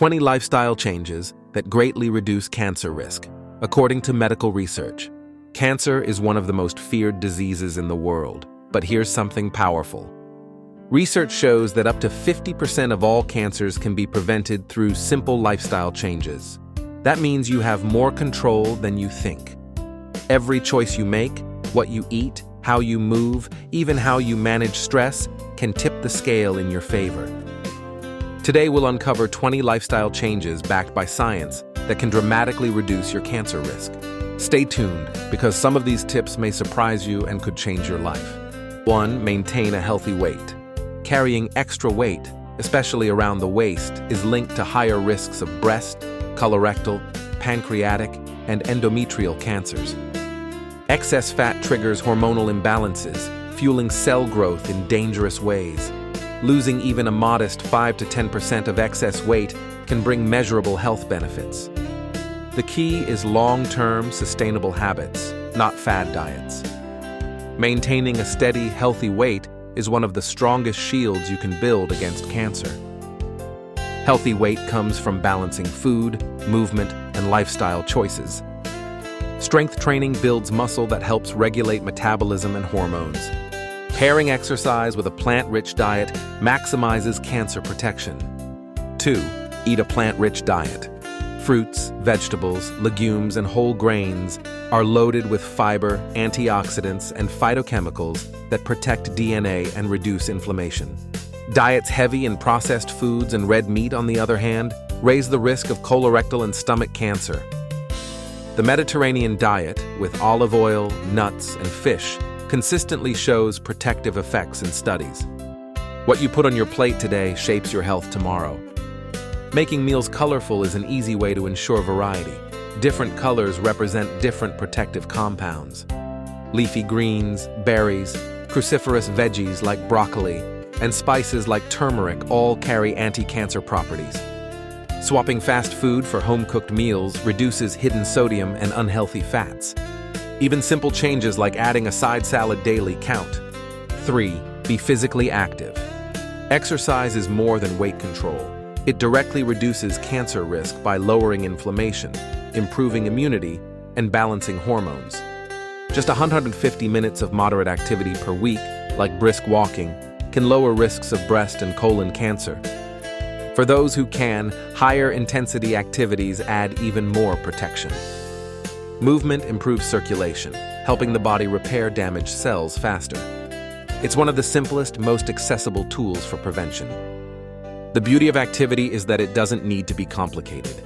20 lifestyle changes that greatly reduce cancer risk. According to medical research, cancer is one of the most feared diseases in the world. But here's something powerful. Research shows that up to 50% of all cancers can be prevented through simple lifestyle changes. That means you have more control than you think. Every choice you make, what you eat, how you move, even how you manage stress, can tip the scale in your favor. Today we'll uncover 20 lifestyle changes backed by science that can dramatically reduce your cancer risk. Stay tuned, because some of these tips may surprise you and could change your life. 1. Maintain a healthy weight. Carrying extra weight, especially around the waist, is linked to higher risks of breast, colorectal, pancreatic, and endometrial cancers. Excess fat triggers hormonal imbalances, fueling cell growth in dangerous ways. Losing even a modest 5 to 10% of excess weight can bring measurable health benefits. The key is long-term, sustainable habits, not fad diets. Maintaining a steady, healthy weight is one of the strongest shields you can build against cancer. Healthy weight comes from balancing food, movement, and lifestyle choices. Strength training builds muscle that helps regulate metabolism and hormones. Pairing exercise with a plant-rich diet maximizes cancer protection. 2. Eat a plant-rich diet. Fruits, vegetables, legumes, and whole grains are loaded with fiber, antioxidants, and phytochemicals that protect DNA and reduce inflammation. Diets heavy in processed foods and red meat, on the other hand, raise the risk of colorectal and stomach cancer. The Mediterranean diet, with olive oil, nuts, and fish, consistently shows protective effects in studies. What you put on your plate today shapes your health tomorrow. Making meals colorful is an easy way to ensure variety. Different colors represent different protective compounds. Leafy greens, berries, cruciferous veggies like broccoli, and spices like turmeric all carry anti-cancer properties. Swapping fast food for home-cooked meals reduces hidden sodium and unhealthy fats. Even simple changes like adding a side salad daily count. 3. Be physically active. Exercise is more than weight control. It directly reduces cancer risk by lowering inflammation, improving immunity, and balancing hormones. Just 150 minutes of moderate activity per week, like brisk walking, can lower risks of breast and colon cancer. For those who can, higher intensity activities add even more protection. Movement improves circulation, helping the body repair damaged cells faster. It's one of the simplest, most accessible tools for prevention. The beauty of activity is that it doesn't need to be complicated.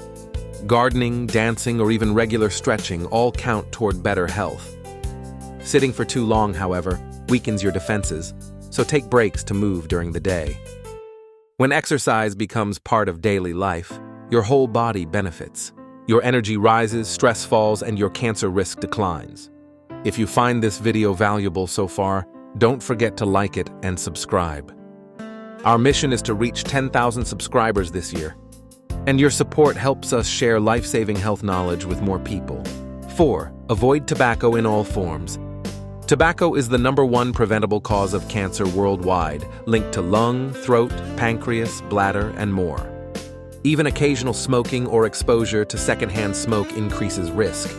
Gardening, dancing, or even regular stretching all count toward better health. Sitting for too long, however, weakens your defenses, so take breaks to move during the day. When exercise becomes part of daily life, your whole body benefits. Your energy rises, stress falls, and your cancer risk declines. If you find this video valuable so far, don't forget to like it and subscribe. Our mission is to reach 10,000 subscribers this year, and your support helps us share life-saving health knowledge with more people. 4. Avoid tobacco in all forms. Tobacco is the #1 preventable cause of cancer worldwide, linked to lung, throat, pancreas, bladder, and more. Even occasional smoking or exposure to secondhand smoke increases risk.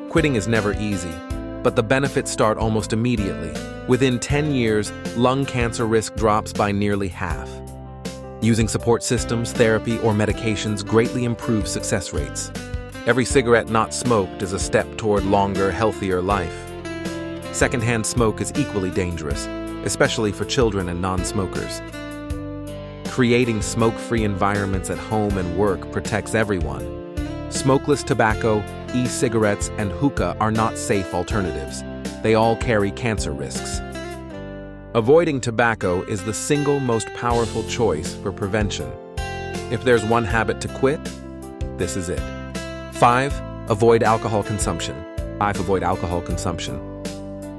Quitting is never easy, but the benefits start almost immediately. Within 10 years, lung cancer risk drops by nearly half. Using support systems, therapy, or medications greatly improves success rates. Every cigarette not smoked is a step toward longer, healthier life. Secondhand smoke is equally dangerous, especially for children and non-smokers. Creating smoke-free environments at home and work protects everyone. Smokeless tobacco, e-cigarettes, and hookah are not safe alternatives. They all carry cancer risks. Avoiding tobacco is the single most powerful choice for prevention. If there's one habit to quit, this is it. 5. Avoid alcohol consumption. Avoid alcohol consumption.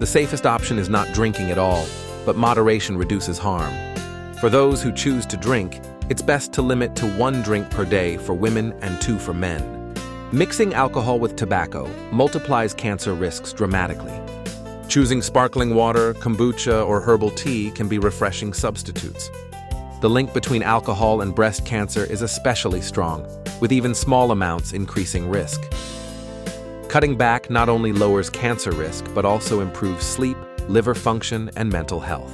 The safest option is not drinking at all, but moderation reduces harm. For those who choose to drink, it's best to limit to 1 drink per day for women and 2 for men. Mixing alcohol with tobacco multiplies cancer risks dramatically. Choosing sparkling water, kombucha, or herbal tea can be refreshing substitutes. The link between alcohol and breast cancer is especially strong, with even small amounts increasing risk. Cutting back not only lowers cancer risk, but also improves sleep, liver function, and mental health.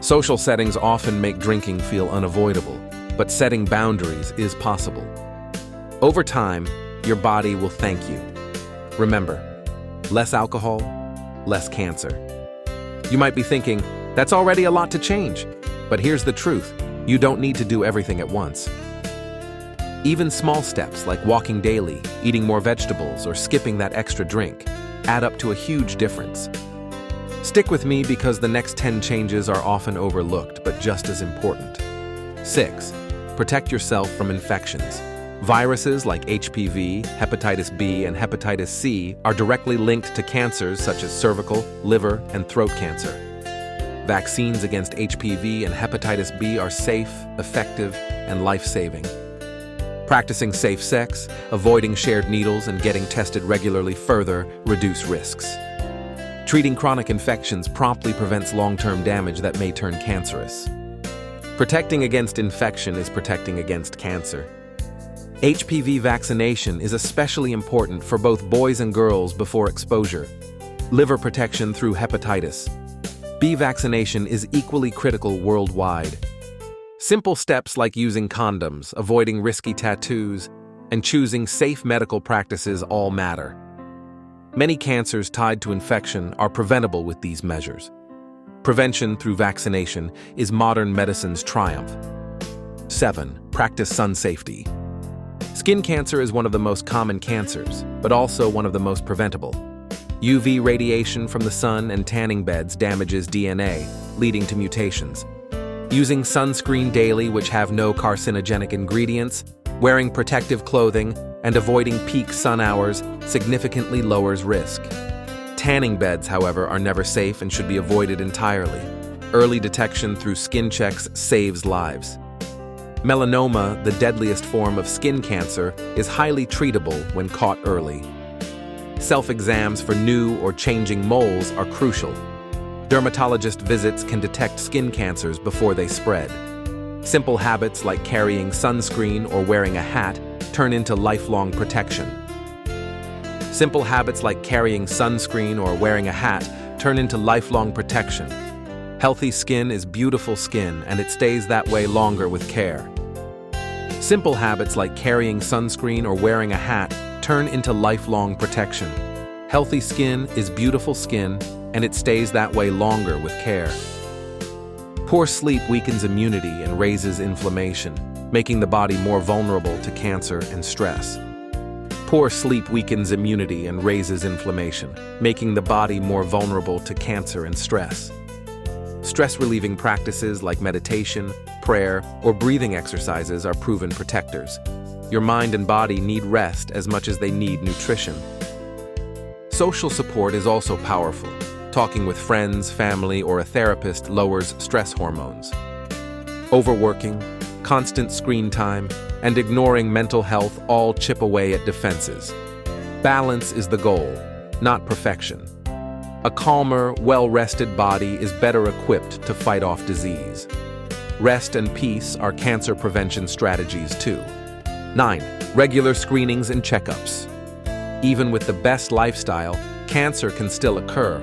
Social settings often make drinking feel unavoidable, but setting boundaries is possible. Over time, your body will thank you. Remember, less alcohol, less cancer. You might be thinking, that's already a lot to change. But here's the truth, you don't need to do everything at once. Even small steps like walking daily, eating more vegetables, or skipping that extra drink add up to a huge difference. Stick with me because the next 10 changes are often overlooked, but just as important. 6. Protect yourself from infections. Viruses like HPV, hepatitis B, and hepatitis C are directly linked to cancers such as cervical, liver, and throat cancer. Vaccines against HPV and hepatitis B are safe, effective, and life-saving. Practicing safe sex, avoiding shared needles, and getting tested regularly further reduce risks. Treating chronic infections promptly prevents long-term damage that may turn cancerous. Protecting against infection is protecting against cancer. HPV vaccination is especially important for both boys and girls before exposure. Liver protection through hepatitis B vaccination is equally critical worldwide. Simple steps like using condoms, avoiding risky tattoos, and choosing safe medical practices all matter. Many cancers tied to infection are preventable with these measures. Prevention through vaccination is modern medicine's triumph. 7. Practice sun safety. Skin cancer is one of the most common cancers, but also one of the most preventable. UV radiation from the sun and tanning beds damages DNA, leading to mutations. Using sunscreen daily, which have no carcinogenic ingredients, wearing protective clothing, and avoiding peak sun hours significantly lowers risk. Tanning beds, however, are never safe and should be avoided entirely. Early detection through skin checks saves lives. Melanoma, the deadliest form of skin cancer, is highly treatable when caught early. Self-exams for new or changing moles are crucial. Dermatologist visits can detect skin cancers before they spread. Simple habits like carrying sunscreen or wearing a hat turn into lifelong protection. Simple habits like carrying sunscreen or wearing a hat turn into lifelong protection. Healthy skin is beautiful skin, and it stays that way longer with care. Simple habits like carrying sunscreen or wearing a hat turn into lifelong protection. Healthy skin is beautiful skin, and it stays that way longer with care. Poor sleep weakens immunity and raises inflammation, making the body more vulnerable to cancer and stress. Poor sleep weakens immunity and raises inflammation, making the body more vulnerable to cancer and stress. Stress-relieving practices like meditation, prayer, or breathing exercises are proven protectors. Your mind and body need rest as much as they need nutrition. Social support is also powerful. Talking with friends, family, or a therapist lowers stress hormones. Overworking, constant screen time, and ignoring mental health all chip away at defenses. Balance is the goal, not perfection. A calmer, well-rested body is better equipped to fight off disease. Rest and peace are cancer prevention strategies too. 9. Regular screenings and checkups. Even with the best lifestyle, cancer can still occur,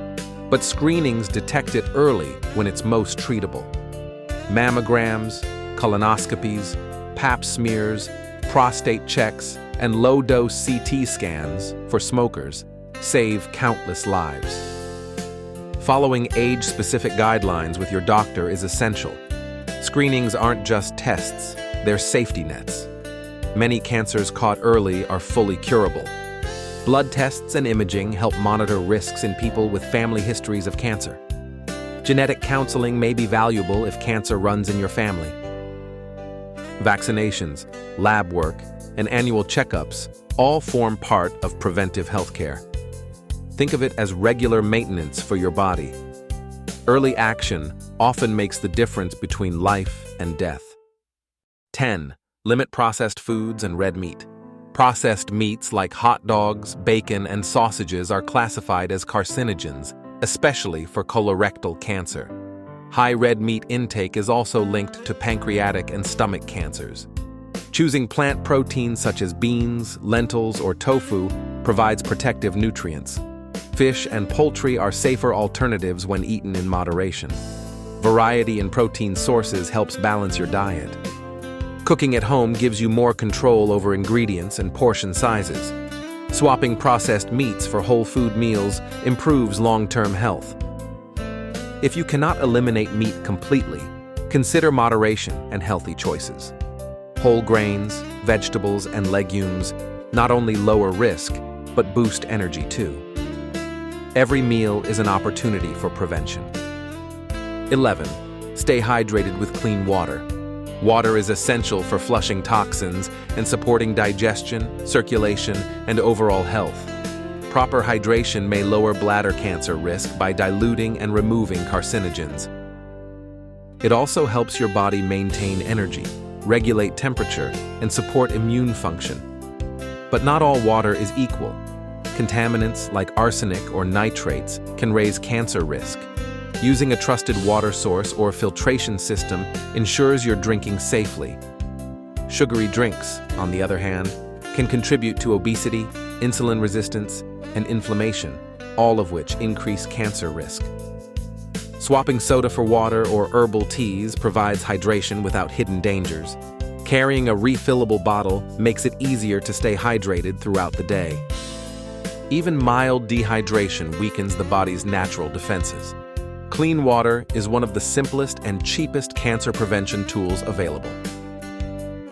but screenings detect it early when it's most treatable. Mammograms, colonoscopies, pap smears, prostate checks, and low-dose CT scans for smokers save countless lives. Following age-specific guidelines with your doctor is essential. Screenings aren't just tests, they're safety nets. Many cancers caught early are fully curable. Blood tests and imaging help monitor risks in people with family histories of cancer. Genetic counseling may be valuable if cancer runs in your family. Vaccinations, lab work, and annual checkups all form part of preventive healthcare. Think of it as regular maintenance for your body. Early action often makes the difference between life and death. 10. Limit processed foods and red meat. Processed meats like hot dogs, bacon, and sausages are classified as carcinogens, especially for colorectal cancer. High red meat intake is also linked to pancreatic and stomach cancers. Choosing plant proteins such as beans, lentils, or tofu provides protective nutrients. Fish and poultry are safer alternatives when eaten in moderation. Variety in protein sources helps balance your diet. Cooking at home gives you more control over ingredients and portion sizes. Swapping processed meats for whole food meals improves long-term health. If you cannot eliminate meat completely, consider moderation and healthy choices. Whole grains, vegetables, and legumes not only lower risk, but boost energy too. Every meal is an opportunity for prevention. 11. Stay hydrated with clean water. Water is essential for flushing toxins and supporting digestion, circulation, and overall health. Proper hydration may lower bladder cancer risk by diluting and removing carcinogens. It also helps your body maintain energy, regulate temperature, and support immune function. But not all water is equal. Contaminants like arsenic or nitrates can raise cancer risk. Using a trusted water source or filtration system ensures you're drinking safely. Sugary drinks, on the other hand, can contribute to obesity, insulin resistance, and inflammation, all of which increase cancer risk. Swapping soda for water or herbal teas provides hydration without hidden dangers. Carrying a refillable bottle makes it easier to stay hydrated throughout the day. Even mild dehydration weakens the body's natural defenses. Clean water is one of the simplest and cheapest cancer prevention tools available.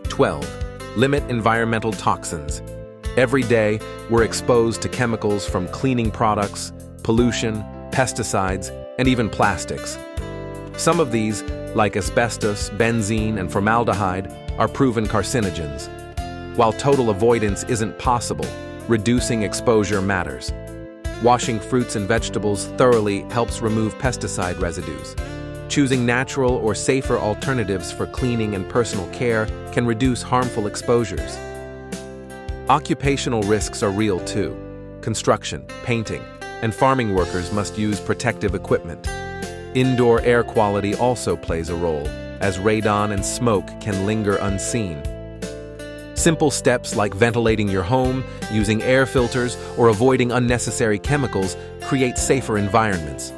12. Limit environmental toxins. Every day, we're exposed to chemicals from cleaning products, pollution, pesticides, and even plastics. Some of these, like asbestos, benzene, and formaldehyde, are proven carcinogens. While total avoidance isn't possible, reducing exposure matters. Washing fruits and vegetables thoroughly helps remove pesticide residues. Choosing natural or safer alternatives for cleaning and personal care can reduce harmful exposures. Occupational risks are real too. Construction, painting, and farming workers must use protective equipment. Indoor air quality also plays a role, as radon and smoke can linger unseen. Simple steps like ventilating your home, using air filters, or avoiding unnecessary chemicals create safer environments.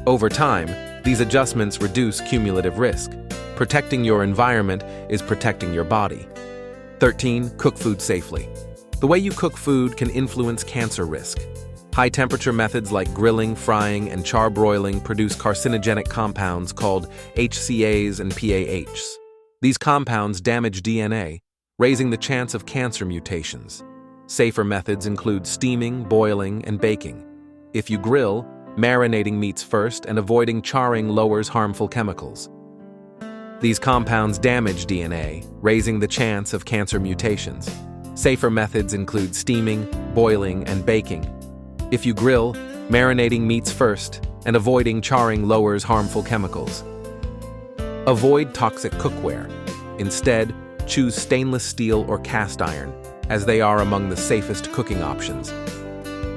Over time, these adjustments reduce cumulative risk. Protecting your environment is protecting your body. 13. Cook food safely. The way you cook food can influence cancer risk. High-temperature methods like grilling, frying, and charbroiling produce carcinogenic compounds called HCAs and PAHs. These compounds damage DNA, raising the chance of cancer mutations. Safer methods include steaming, boiling, and baking. If you grill, marinating meats first and avoiding charring lowers harmful chemicals. These compounds damage DNA, raising the chance of cancer mutations. Safer methods include steaming, boiling, and baking. If you grill, marinating meats first and avoiding charring lowers harmful chemicals. Avoid toxic cookware. Instead, choose stainless steel or cast iron, as they are among the safest cooking options.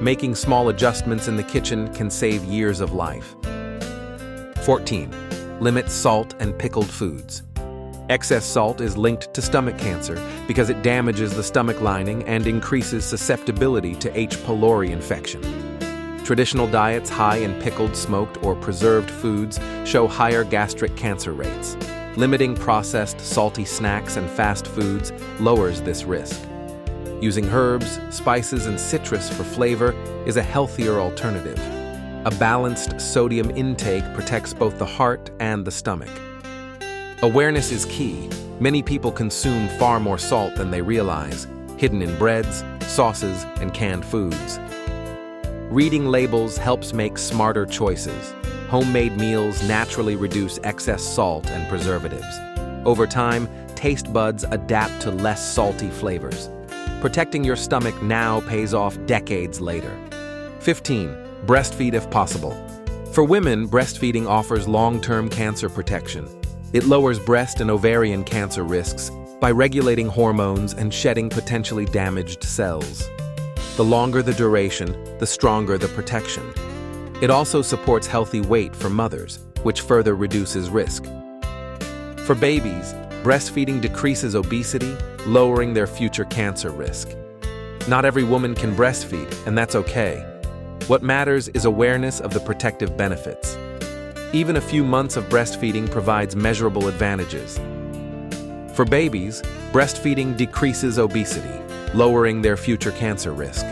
Making small adjustments in the kitchen can save years of life. 14. Limit salt and pickled foods. Excess salt is linked to stomach cancer because it damages the stomach lining and increases susceptibility to H. pylori infection. Traditional diets high in pickled, smoked, or preserved foods show higher gastric cancer rates. Limiting processed, salty snacks and fast foods lowers this risk. Using herbs, spices, and citrus for flavor is a healthier alternative. A balanced sodium intake protects both the heart and the stomach. Awareness is key. Many people consume far more salt than they realize, hidden in breads, sauces, and canned foods. Reading labels helps make smarter choices. Homemade meals naturally reduce excess salt and preservatives. Over time, taste buds adapt to less salty flavors. Protecting your stomach now pays off decades later. 15. Breastfeed if possible. For women, breastfeeding offers long-term cancer protection. It lowers breast and ovarian cancer risks by regulating hormones and shedding potentially damaged cells. The longer the duration, the stronger the protection. It also supports healthy weight for mothers, which further reduces risk. For babies, breastfeeding decreases obesity, lowering their future cancer risk. Not every woman can breastfeed, and that's okay. What matters is awareness of the protective benefits. Even a few months of breastfeeding provides measurable advantages. For babies, breastfeeding decreases obesity, lowering their future cancer risk.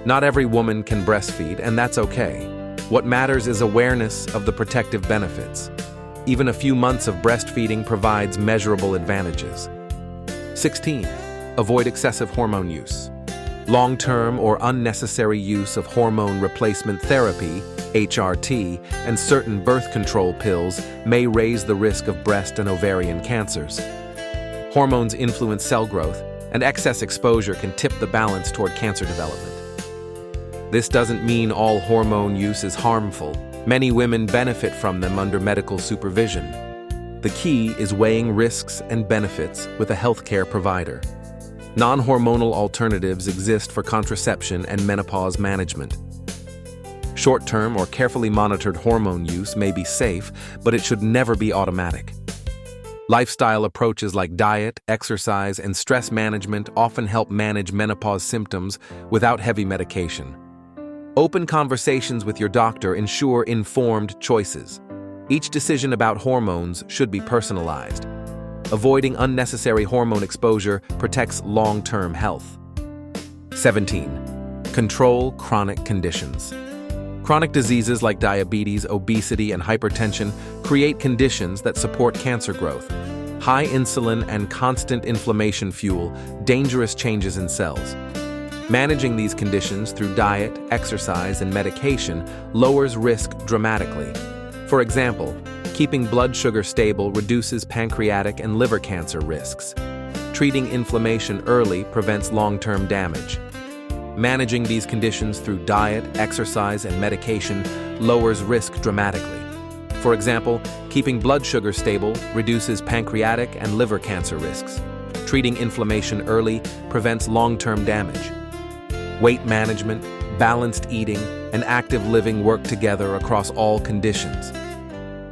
Not every woman can breastfeed, and that's okay. What matters is awareness of the protective benefits. Even a few months of breastfeeding provides measurable advantages. 16. Avoid excessive hormone use. Long-term or unnecessary use of hormone replacement therapy, HRT, and certain birth control pills may raise the risk of breast and ovarian cancers. Hormones influence cell growth, and excess exposure can tip the balance toward cancer development. This doesn't mean all hormone use is harmful. Many women benefit from them under medical supervision. The key is weighing risks and benefits with a healthcare provider. Non-hormonal alternatives exist for contraception and menopause management. Short-term or carefully monitored hormone use may be safe, but it should never be automatic. Lifestyle approaches like diet, exercise, and stress management often help manage menopause symptoms without heavy medication. Open conversations with your doctor ensure informed choices. Each decision about hormones should be personalized. Avoiding unnecessary hormone exposure protects long-term health. 17. Control chronic conditions. Chronic diseases like diabetes, obesity, and hypertension create conditions that support cancer growth. High insulin and constant inflammation fuel dangerous changes in cells. Managing these conditions through diet, exercise, and medication lowers risk dramatically. For example, keeping blood sugar stable reduces pancreatic and liver cancer risks. Treating inflammation early prevents long-term damage. Managing these conditions through diet, exercise, and medication lowers risk dramatically. For example, keeping blood sugar stable reduces pancreatic and liver cancer risks. Treating inflammation early prevents long-term damage. Weight management, balanced eating, and active living work together across all conditions.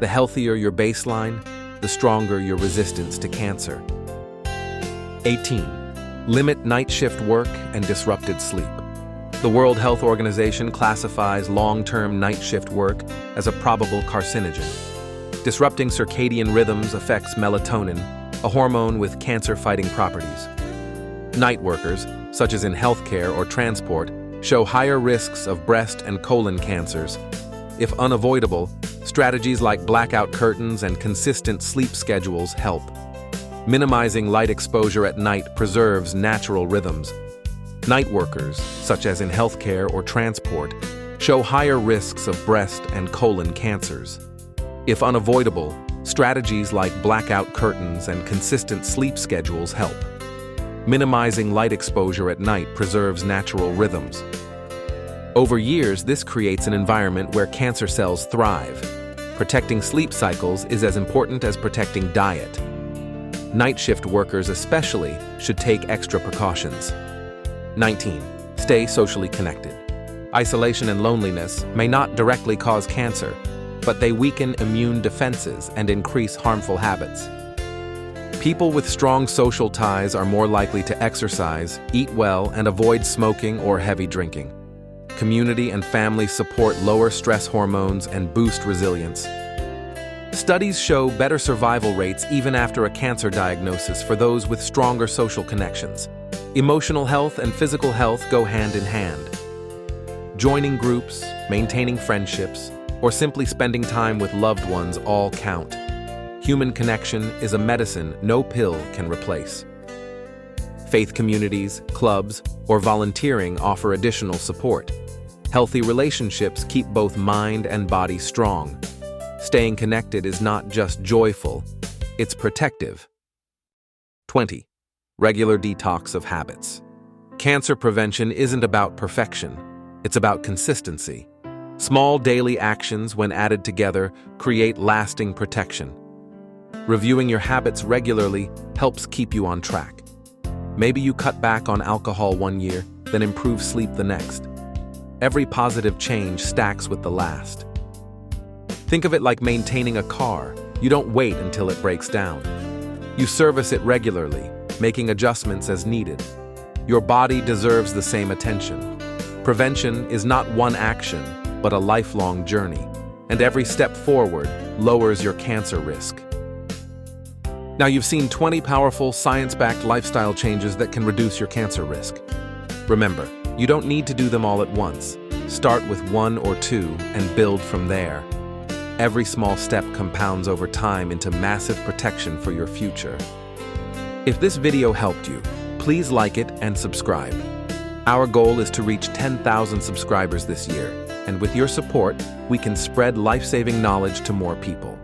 The healthier your baseline, the stronger your resistance to cancer. 18. Limit night shift work and disrupted sleep. The World Health Organization classifies long-term night shift work as a probable carcinogen. Disrupting circadian rhythms affects melatonin, a hormone with cancer-fighting properties. Night workers, such as in healthcare or transport, show higher risks of breast and colon cancers. If unavoidable, strategies like blackout curtains and consistent sleep schedules help. Minimizing light exposure at night preserves natural rhythms. Night workers, such as in healthcare or transport, show higher risks of breast and colon cancers. If unavoidable, strategies like blackout curtains and consistent sleep schedules help. Minimizing light exposure at night preserves natural rhythms. Over years, this creates an environment where cancer cells thrive. Protecting sleep cycles is as important as protecting diet. Night shift workers especially should take extra precautions. 19. Stay socially connected. Isolation and loneliness may not directly cause cancer, but they weaken immune defenses and increase harmful habits. People with strong social ties are more likely to exercise, eat well, and avoid smoking or heavy drinking. Community and family support lower stress hormones and boost resilience. Studies show better survival rates even after a cancer diagnosis for those with stronger social connections. Emotional health and physical health go hand in hand. Joining groups, maintaining friendships, or simply spending time with loved ones all count. Human connection is a medicine no pill can replace. Faith communities, clubs, or volunteering offer additional support. Healthy relationships keep both mind and body strong. Staying connected is not just joyful, it's protective. 20. Regular detox of habits. Cancer prevention isn't about perfection, it's about consistency. Small daily actions, when added together, create lasting protection. Reviewing your habits regularly helps keep you on track. Maybe you cut back on alcohol one year, then improve sleep the next. Every positive change stacks with the last. Think of it like maintaining a car. You don't wait until it breaks down. You service it regularly, making adjustments as needed. Your body deserves the same attention. Prevention is not one action, but a lifelong journey, and every step forward lowers your cancer risk. Now you've seen 20 powerful, science-backed lifestyle changes that can reduce your cancer risk. Remember, you don't need to do them all at once. Start with 1 or 2 and build from there. Every small step compounds over time into massive protection for your future. If this video helped you, please like it and subscribe. Our goal is to reach 10,000 subscribers this year, and with your support, we can spread life-saving knowledge to more people.